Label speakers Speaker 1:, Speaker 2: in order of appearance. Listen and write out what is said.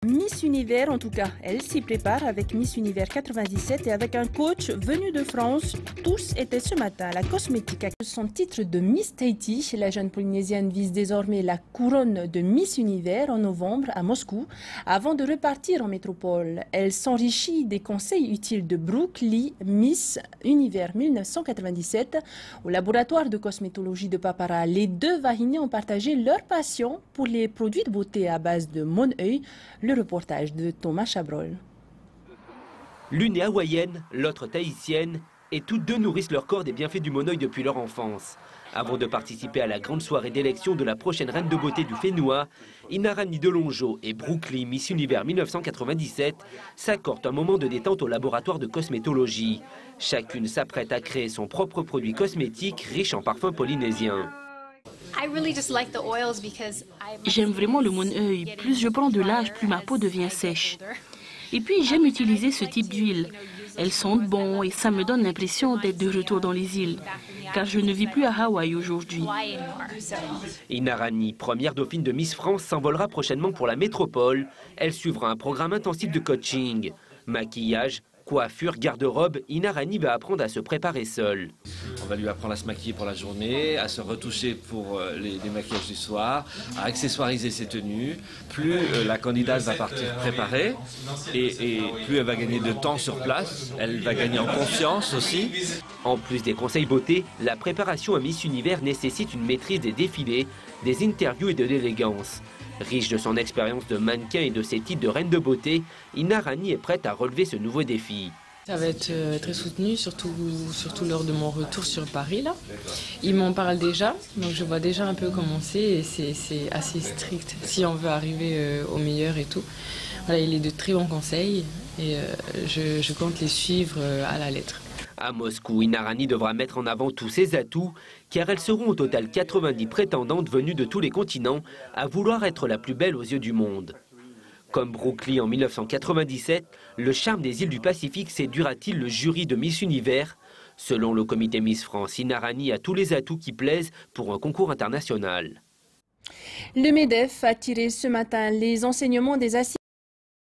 Speaker 1: Miss Univers, en tout cas, elle s'y prépare avec Miss Univers 97 et avec un coach venu de France. Tous étaient ce matin à la cosmétique. Son titre de Miss Tahiti, la jeune Polynésienne vise désormais la couronne de Miss Univers en novembre à Moscou. Avant de repartir en métropole, elle s'enrichit des conseils utiles de Brooke Lee, Miss Univers 1997. Au laboratoire de cosmétologie de Papara, les deux Vahinés ont partagé leur passion pour les produits de beauté à base de Moneuil. Le reportage de Thomas Chabrol.
Speaker 2: L'une est hawaïenne, l'autre tahitienne, et toutes deux nourrissent leur corps des bienfaits du Moneuil depuis leur enfance. Avant de participer à la grande soirée d'élection de la prochaine reine de beauté du Fénois, Inarani Delongeau et Brooke Lee, Miss Univers 1997, s'accordent un moment de détente au laboratoire de cosmétologie. Chacune s'apprête à créer son propre produit cosmétique riche en parfums polynésiens.
Speaker 3: J'aime vraiment le Moneuil. Plus je prends de l'âge, plus ma peau devient sèche. Et puis j'aime utiliser ce type d'huile. Elles sentent bon et ça me donne l'impression d'être de retour dans les îles. Car je ne vis plus à Hawaï aujourd'hui.
Speaker 2: Inarani, première dauphine de Miss France, s'envolera prochainement pour la métropole. Elle suivra un programme intensif de coaching. Maquillage, coiffure, garde-robe, Inarani va apprendre à se préparer seule.
Speaker 4: On va lui apprendre à se maquiller pour la journée, à se retoucher pour les maquillages du soir, à accessoiriser ses tenues. Plus la candidate va partir préparée et plus elle va gagner de temps sur place, elle va gagner en confiance aussi.
Speaker 2: En plus des conseils beauté, la préparation à Miss Univers nécessite une maîtrise des défilés, des interviews et de l'élégance. Riche de son expérience de mannequin et de ses titres de reine de beauté, Inarani est prête à relever ce nouveau défi.
Speaker 5: Ça va être très soutenu, surtout lors de mon retour sur Paris. Là. Ils m'en parlent déjà, donc je vois déjà un peu comment c'est et c'est assez strict si on veut arriver au meilleur et tout. Voilà, il est de très bons conseils et je compte les suivre à la lettre.
Speaker 2: À Moscou, Inarani devra mettre en avant tous ses atouts, car elles seront au total 90 prétendantes venues de tous les continents à vouloir être la plus belle aux yeux du monde. Comme Brooke Lee en 1997, le charme des îles du Pacifique séduira-t-il le jury de Miss Univers? Selon le comité Miss France, Inarani a tous les atouts qui plaisent pour un concours international.
Speaker 1: Le MEDEF a tiré ce matin les enseignements des assises